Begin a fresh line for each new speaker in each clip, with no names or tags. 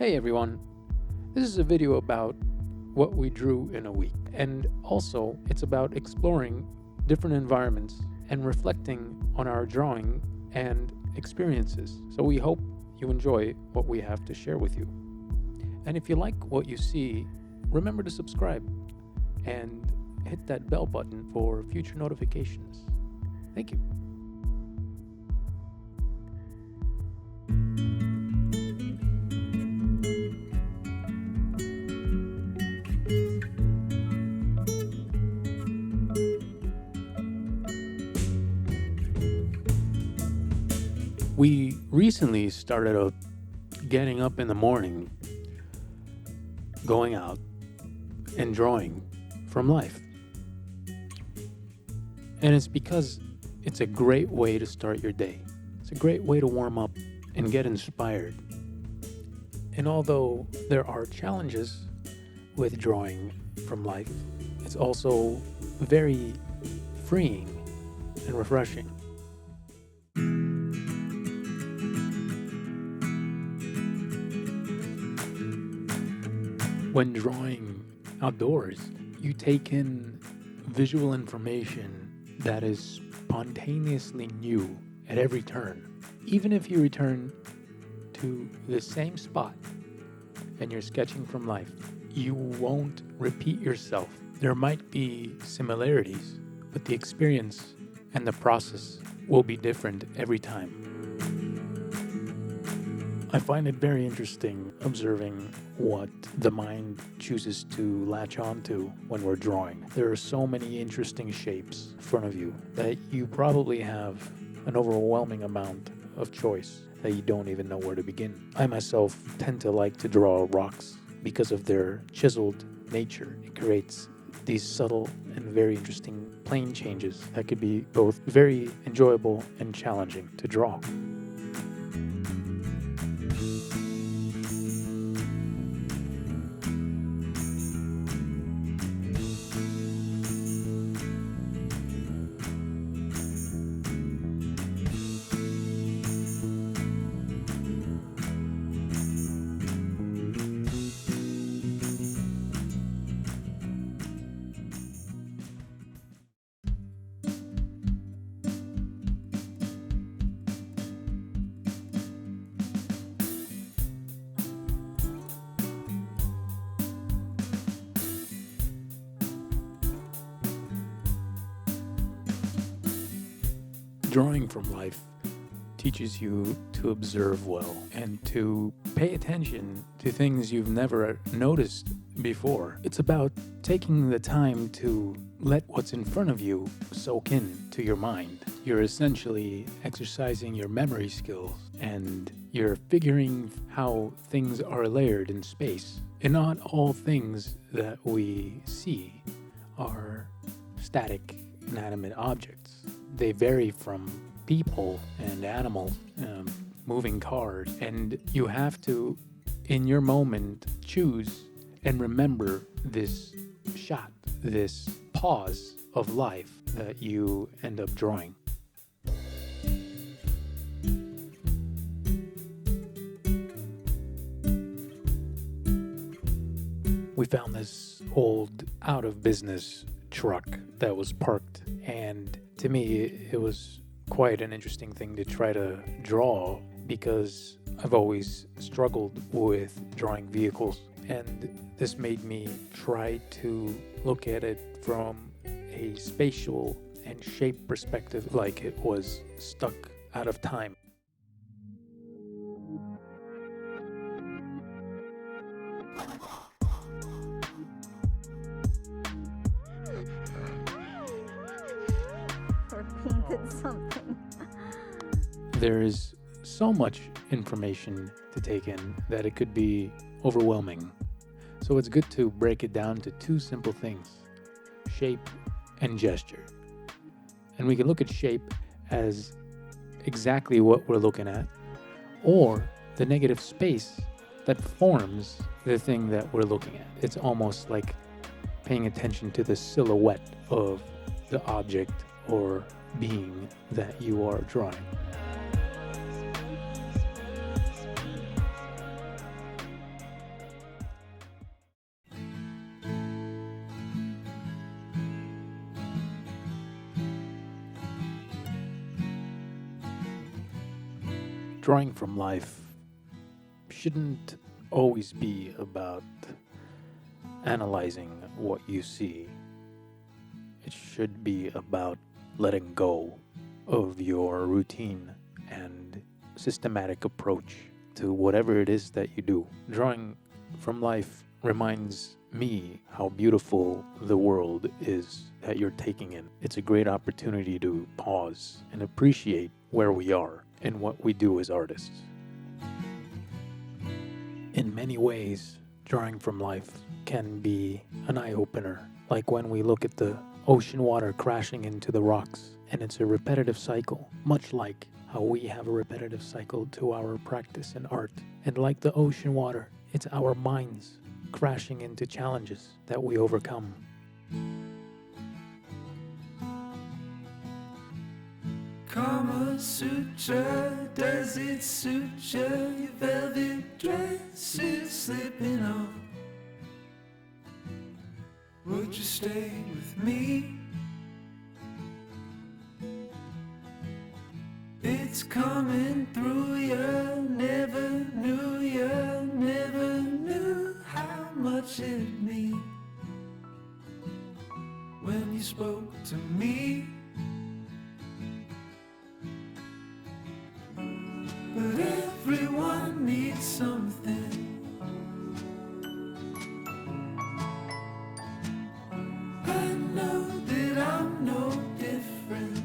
Hey everyone, this is a video about what we drew in a week, and also it's about exploring different environments and reflecting on our drawing and experiences. So we hope you enjoy what we have to share with you. And if you like what you see, remember to subscribe and hit that bell button for future notifications. Thank you. We recently started getting up in the morning, going out, and drawing from life. And it's because it's a great way to start your day. It's a great way to warm up and get inspired. And although there are challenges with drawing from life, it's also very freeing and refreshing. When drawing outdoors, you take in visual information that is spontaneously new at every turn. Even if you return to the same spot and you're sketching from life, you won't repeat yourself. There might be similarities, but the experience and the process will be different every time. I find it very interesting observing what the mind chooses to latch onto when we're drawing. There are so many interesting shapes in front of you that you probably have an overwhelming amount of choice that you don't even know where to begin. I myself tend to like to draw rocks because of their chiseled nature. It creates these subtle and very interesting plane changes that could be both very enjoyable and challenging to draw. Drawing from life teaches you to observe well and to pay attention to things you've never noticed before. It's about taking the time to let what's in front of you soak in to your mind. You're essentially exercising your memory skills and you're figuring how things are layered in space. And not all things that we see are static, inanimate objects. They vary from people and animals, moving cars, and you have to, in your moment, choose and remember this shot, this pause of life that you end up drawing. We found this old out-of-business truck that was parked, and to me, it was quite an interesting thing to try to draw because I've always struggled with drawing vehicles, and this made me try to look at it from a spatial and shape perspective, like it was stuck out of time.
Or painted something.
There is so much information to take in that it could be overwhelming. So it's good to break it down to two simple things: shape and gesture. And we can look at shape as exactly what we're looking at, or the negative space that forms the thing that we're looking at. It's almost like paying attention to the silhouette of the object or being that you are drawing. Drawing from life shouldn't always be about analyzing what you see. It should be about letting go of your routine and systematic approach to whatever it is that you do. Drawing from life reminds me how beautiful the world is that you're taking in. It's a great opportunity to pause and appreciate where we are and what we do as artists. In many ways, drawing from life can be an eye-opener, like when we look at the ocean water crashing into the rocks, and it's a repetitive cycle, much like how we have a repetitive cycle to our practice in art. And like the ocean water, it's our minds crashing into challenges that we overcome.
Kama Sutra, does it suit you? Your velvet dress is slipping off. Would you stay with me? It's coming through you, never knew how much it meant when you spoke to me. But everyone needs something. I know that I'm no different.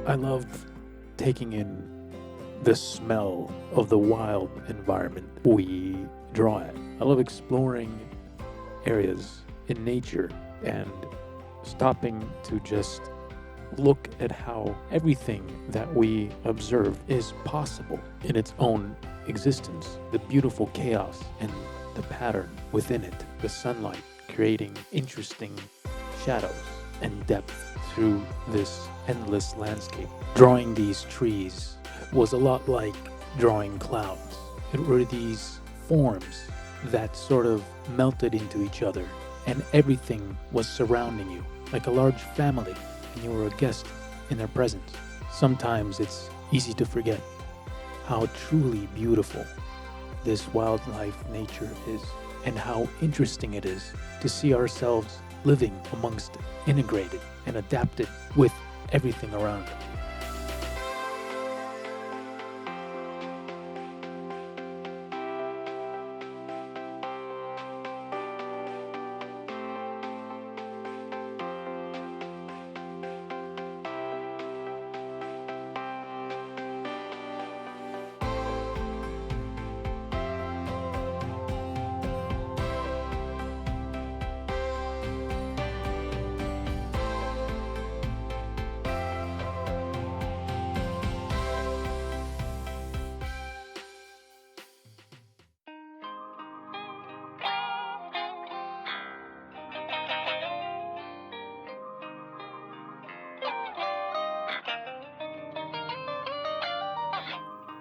I love taking in the smell of the wild environment we draw at. I love exploring areas in nature and stopping to just look at how everything that we observe is possible in its own existence. The beautiful chaos and the pattern within it, the sunlight creating interesting shadows and depth through this endless landscape. Drawing these trees was a lot like drawing clouds. It were these forms that sort of melted into each other, and everything was surrounding you like a large family, and you were a guest in their presence. Sometimes it's easy to forget how truly beautiful this wildlife nature is, and how interesting it is to see ourselves living amongst it, integrated and adapted with everything around it.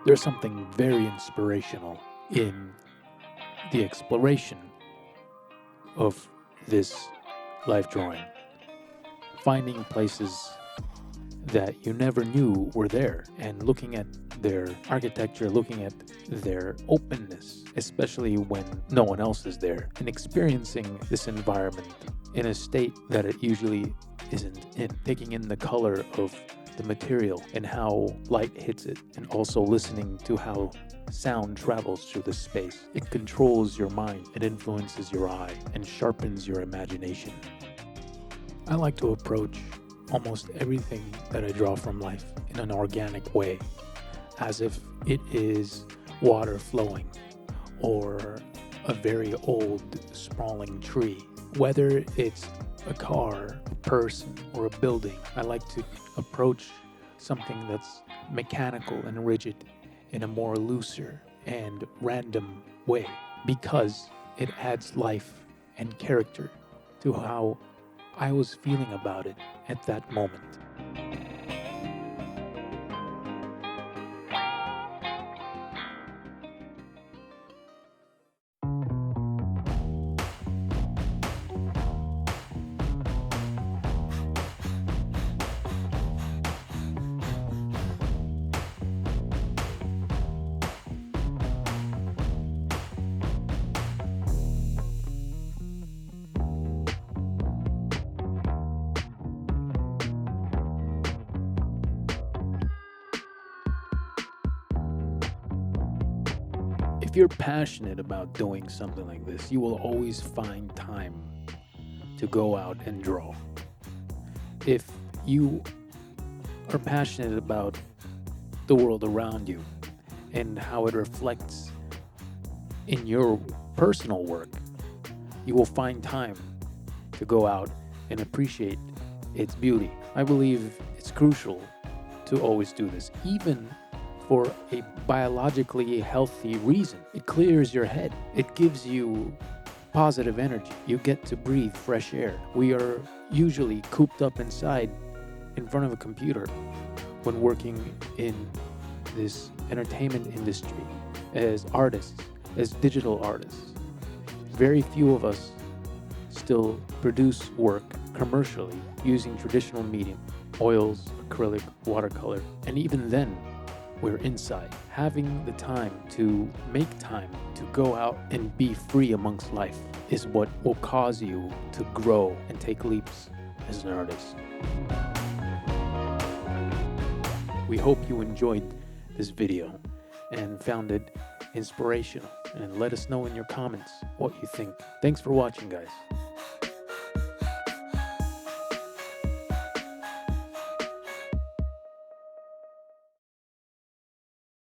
There's something very inspirational in the exploration of this life drawing. Finding places that you never knew were there, and looking at their architecture, looking at their openness, especially when no one else is there, and experiencing this environment in a state that it usually isn't in, taking in the color of the material and how light hits it, and also listening to how sound travels through the space. It controls your mind, it influences your eye, and sharpens your imagination. I like to approach almost everything that I draw from life in an organic way, as if it is water flowing or a very old sprawling tree. Whether it's a car, a person, or a building, I like to approach something that's mechanical and rigid in a more looser and random way, because it adds life and character to how I was feeling about it at that moment. If you're passionate about doing something like this, you will always find time to go out and draw. If you are passionate about the world around you and how it reflects in your personal work, you will find time to go out and appreciate its beauty. I believe it's crucial to always do this, even for a biologically healthy reason. It clears your head. It gives you positive energy. You get to breathe fresh air. We are usually cooped up inside in front of a computer when working in this entertainment industry as artists, as digital artists. Very few of us still produce work commercially using traditional medium, oils, acrylic, watercolor, and even then, we're inside. Having the time to make time to go out and be free amongst life is what will cause you to grow and take leaps as an artist. We hope you enjoyed this video and found it inspirational, and let us know in your comments what you think. Thanks for watching, guys.